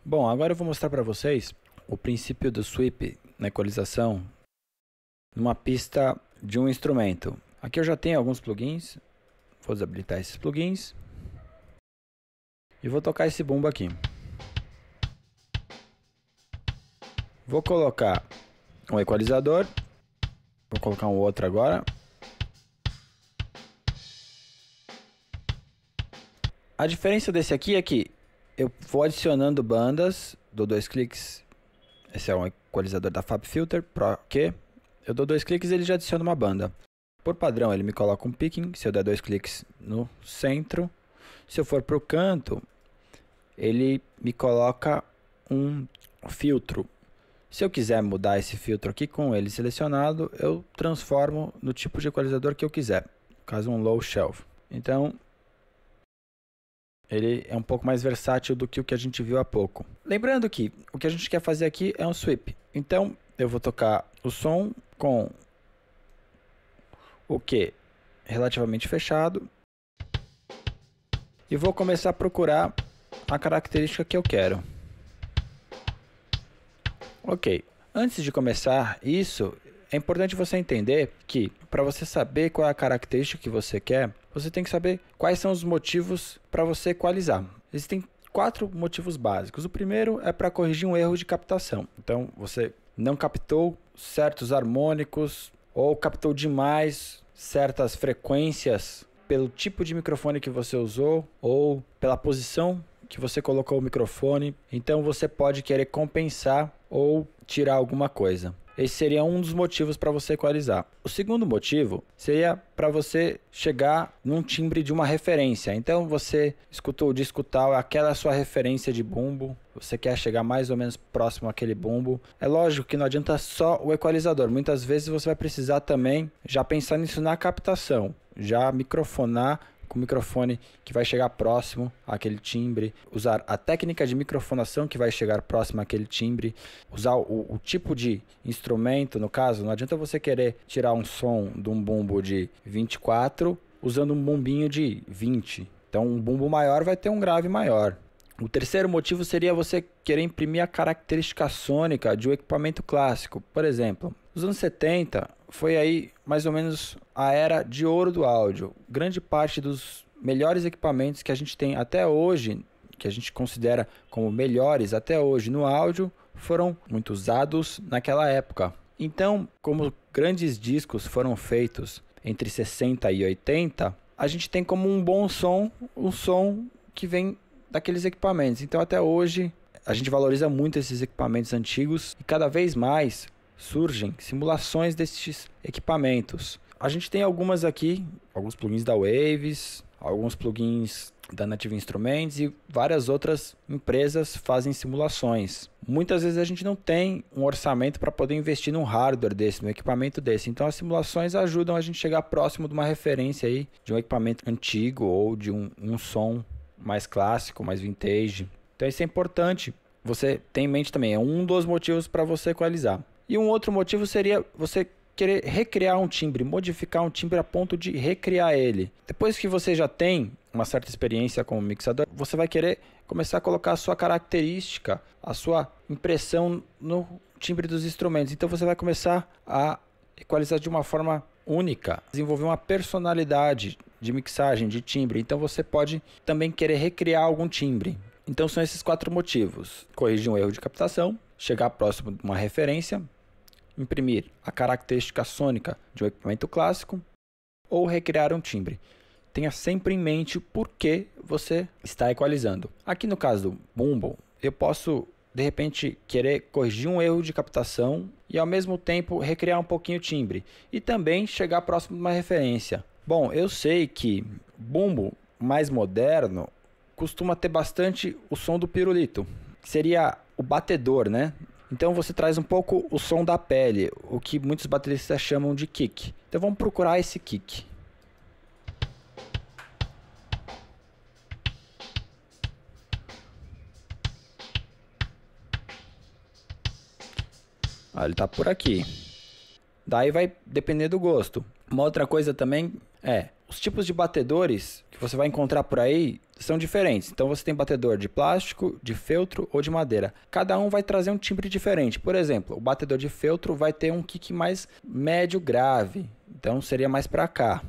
Bom, agora eu vou mostrar para vocês o princípio do sweep na equalização numa pista de um instrumento. Aqui eu já tenho alguns plugins, vou desabilitar esses plugins e vou tocar esse bumbo aqui. Vou colocar um equalizador, vou colocar um outro agora. A diferença desse aqui é que eu vou adicionando bandas, dou 2 cliques, esse é um equalizador da FabFilter Pro Q, eu dou 2 cliques e ele já adiciona uma banda. Por padrão ele me coloca um picking, se eu der 2 cliques no centro, se eu for para o canto, ele me coloca um filtro. Se eu quiser mudar esse filtro aqui com ele selecionado, eu transformo no tipo de equalizador que eu quiser, no caso um low shelf. Então ele é um pouco mais versátil do que o que a gente viu há pouco. Lembrando que o que a gente quer fazer aqui é um sweep. Então eu vou tocar o som com o Q relativamente fechado e vou começar a procurar a característica que eu quero. Ok, antes de começar isso, é importante você entender que para você saber qual é a característica que você quer, você tem que saber quais são os motivos para você equalizar. Existem 4 motivos básicos. O primeiro é para corrigir um erro de captação. Então você não captou certos harmônicos ou captou demais certas frequências pelo tipo de microfone que você usou ou pela posição que você colocou o microfone. Então você pode querer compensar ou tirar alguma coisa. Esse seria um dos motivos para você equalizar. O segundo motivo seria para você chegar num timbre de uma referência. Então você escutou o disco tal, aquela é a sua referência de bumbo, você quer chegar mais ou menos próximo àquele bumbo. É lógico que não adianta só o equalizador, muitas vezes você vai precisar também já pensar nisso na captação, já microfonar com o microfone que vai chegar próximo àquele timbre, usar a técnica de microfonação que vai chegar próximo àquele timbre, usar o tipo de instrumento, no caso, não adianta você querer tirar um som de um bumbo de 24 usando um bumbinho de 20. Então um bumbo maior vai ter um grave maior. O terceiro motivo seria você querer imprimir a característica sônica de um equipamento clássico. Por exemplo, nos anos 70 foi aí mais ou menos a era de ouro do áudio. Grande parte dos melhores equipamentos que a gente tem até hoje, que a gente considera como melhores até hoje no áudio, foram muito usados naquela época. Então, como grandes discos foram feitos entre 60 e 80, a gente tem como um bom som, um som que vem daqueles equipamentos. Então até hoje a gente valoriza muito esses equipamentos antigos e cada vez mais surgem simulações desses equipamentos. A gente tem algumas aqui, alguns plugins da Waves, alguns plugins da Native Instruments e várias outras empresas fazem simulações. Muitas vezes a gente não tem um orçamento para poder investir num hardware desse, num equipamento desse. Então as simulações ajudam a gente chegar próximo de uma referência aí, de um equipamento antigo ou de um som mais clássico, mais vintage. Então isso é importante. Você tem em mente também, é um dos motivos para você equalizar. E um outro motivo seria você querer recriar um timbre, modificar um timbre a ponto de recriar ele. Depois que você já tem uma certa experiência como mixador, você vai querer começar a colocar a sua característica, a sua impressão no timbre dos instrumentos. Então você vai começar a equalizar de uma forma única, desenvolver uma personalidade de mixagem, de timbre. Então você pode também querer recriar algum timbre. Então são esses 4 motivos: corrigir um erro de captação, chegar próximo de uma referência, imprimir a característica sônica de um equipamento clássico ou recriar um timbre. Tenha sempre em mente o porquê você está equalizando. Aqui no caso do bumbo, eu posso de repente querer corrigir um erro de captação e ao mesmo tempo recriar um pouquinho o timbre e também chegar próximo de uma referência. Bom, eu sei que bumbo mais moderno costuma ter bastante o som do pirulito, que seria o batedor, né? Então você traz um pouco o som da pele, o que muitos bateristas chamam de kick. Então vamos procurar esse kick. Ele está por aqui. Daí vai depender do gosto. Uma outra coisa também é, os tipos de batedores que você vai encontrar por aí são diferentes. Então você tem batedor de plástico, de feltro ou de madeira. Cada um vai trazer um timbre diferente. Por exemplo, o batedor de feltro vai ter um kick mais médio grave. Então seria mais para cá.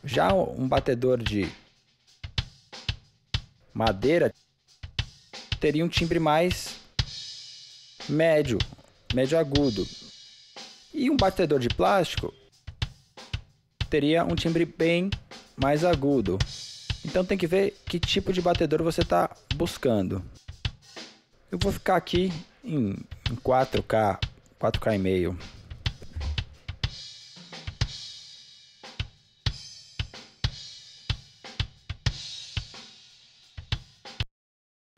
Já um batedor de madeira teria um timbre mais médio, médio agudo. E um batedor de plástico teria um timbre bem mais agudo. Então tem que ver que tipo de batedor você está buscando. Eu vou ficar aqui em 4K, 4K e meio.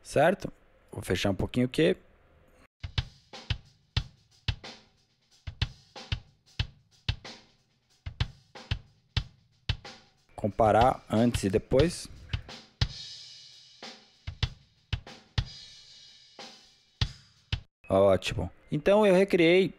Certo? Vou fechar um pouquinho aqui. Comparar antes e depois. Ótimo. Então eu recriei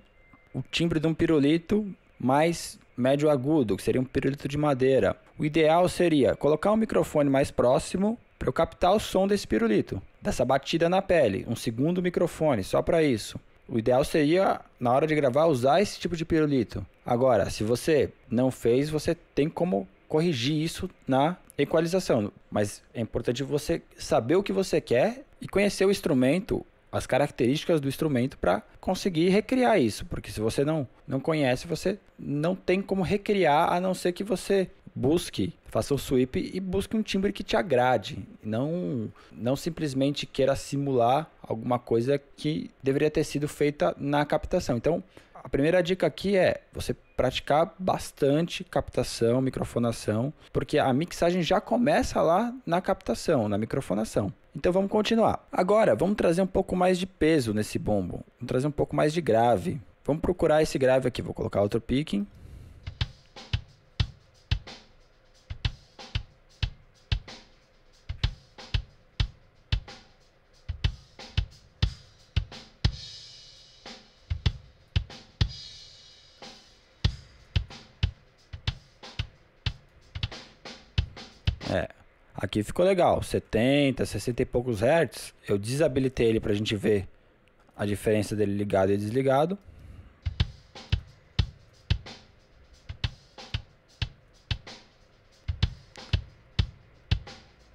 o timbre de um pirulito mais médio agudo, que seria um pirulito de madeira. O ideal seria colocar um microfone mais próximo para eu captar o som desse pirulito, dessa batida na pele. Um segundo microfone, só para isso. O ideal seria, na hora de gravar, usar esse tipo de pirulito. Agora, se você não fez, você tem como corrigir isso na equalização. Mas é importante você saber o que você quer e conhecer o instrumento, as características do instrumento para conseguir recriar isso. Porque se você não conhece, você não tem como recriar, a não ser que você busque, faça o sweep e busque um timbre que te agrade. Não simplesmente queira simular alguma coisa que deveria ter sido feita na captação. Então, a primeira dica aqui é você praticar bastante captação, microfonação, porque a mixagem já começa lá na captação, na microfonação. Então vamos continuar. Agora, vamos trazer um pouco mais de peso nesse bumbo. Vamos trazer um pouco mais de grave. Vamos procurar esse grave aqui. Vou colocar outro picking. Aqui ficou legal, 70, 60 e poucos hertz. Eu desabilitei ele para a gente ver a diferença dele ligado e desligado.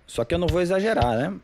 Só que eu não vou exagerar, né?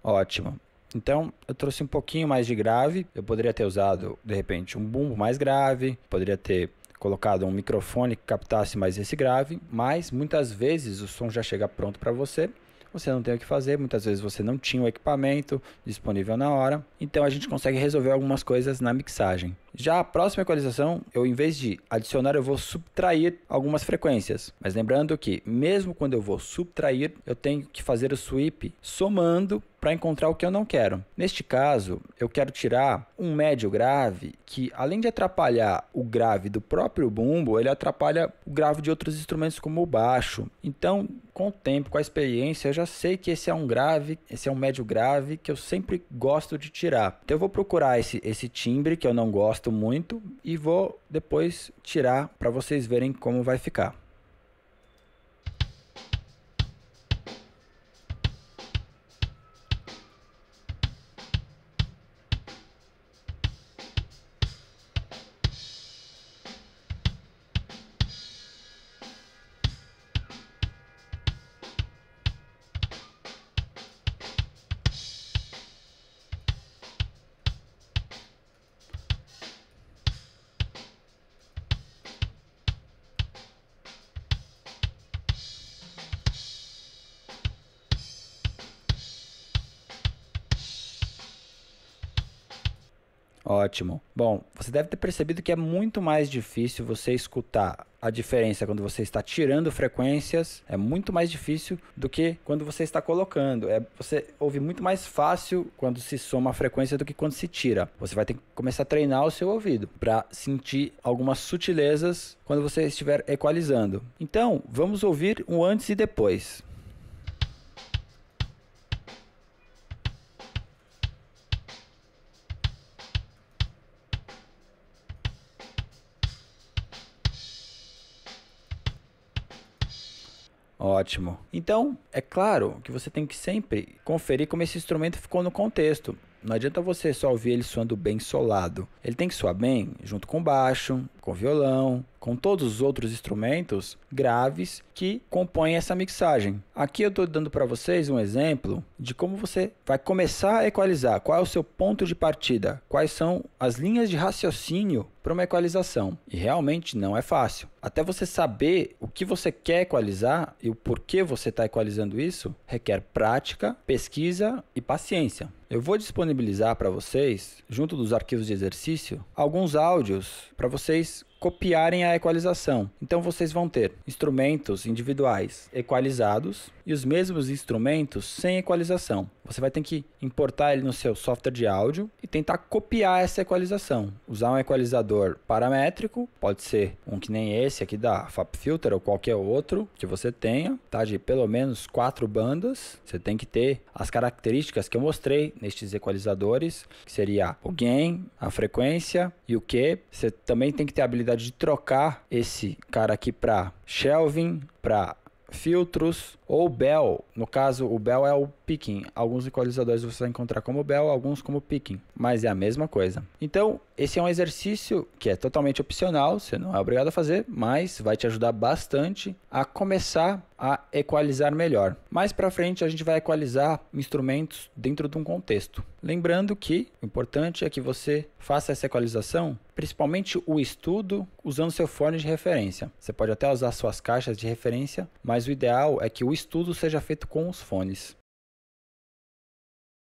Ótimo. Então, eu trouxe um pouquinho mais de grave. Eu poderia ter usado, de repente, um bumbo mais grave. Poderia ter colocado um microfone que captasse mais esse grave. Mas, muitas vezes, o som já chega pronto para você. Você não tem o que fazer. Muitas vezes, você não tinha o equipamento disponível na hora. Então, a gente consegue resolver algumas coisas na mixagem. Já a próxima equalização, eu, em vez de adicionar, eu vou subtrair algumas frequências. Mas lembrando que, mesmo quando eu vou subtrair, eu tenho que fazer o sweep somando para encontrar o que eu não quero. Neste caso, eu quero tirar um médio grave que, além de atrapalhar o grave do próprio bumbo, ele atrapalha o grave de outros instrumentos como o baixo. Então, com o tempo, com a experiência, eu já sei que esse é um grave, esse é um médio grave que eu sempre gosto de tirar. Então, eu vou procurar esse timbre que eu não gosto muito e vou depois tirar para vocês verem como vai ficar. Ótimo. Bom, você deve ter percebido que é muito mais difícil você escutar a diferença quando você está tirando frequências. É muito mais difícil do que quando você está colocando. Você ouve muito mais fácil quando se soma a frequência do que quando se tira. Você vai ter que começar a treinar o seu ouvido para sentir algumas sutilezas quando você estiver equalizando. Então, vamos ouvir um antes e depois. Ótimo. Então, é claro que você tem que sempre conferir como esse instrumento ficou no contexto. Não adianta você só ouvir ele soando bem solado. Ele tem que soar bem junto com baixo, com violão, com todos os outros instrumentos graves que compõem essa mixagem. Aqui eu estou dando para vocês um exemplo de como você vai começar a equalizar. Qual é o seu ponto de partida? Quais são as linhas de raciocínio para uma equalização? E realmente não é fácil. Até você saber o que você quer equalizar e o porquê você está equalizando isso, requer prática, pesquisa e paciência. Eu vou disponibilizar para vocês, junto dos arquivos de exercício, alguns áudios para vocês copiarem a equalização. Então vocês vão ter instrumentos individuais equalizados e os mesmos instrumentos sem equalização. Você vai ter que importar ele no seu software de áudio e tentar copiar essa equalização. Usar um equalizador paramétrico, pode ser um que nem esse aqui da FabFilter ou qualquer outro que você tenha, tá? De pelo menos 4 bandas. Você tem que ter as características que eu mostrei nestes equalizadores, que seria o gain, a frequência e o Q. Você também tem que ter a habilidade de trocar esse cara aqui para shelving, para filtros ou bell. No caso, o bell é o picking. Alguns equalizadores você vai encontrar como bell, alguns como picking, mas é a mesma coisa. Então, esse é um exercício que é totalmente opcional, você não é obrigado a fazer, mas vai te ajudar bastante a começar a equalizar melhor. Mais para frente a gente vai equalizar instrumentos dentro de um contexto. Lembrando que o importante é que você faça essa equalização, principalmente o estudo, usando seu fone de referência. Você pode até usar suas caixas de referência, mas o ideal é que o estudo seja feito com os fones.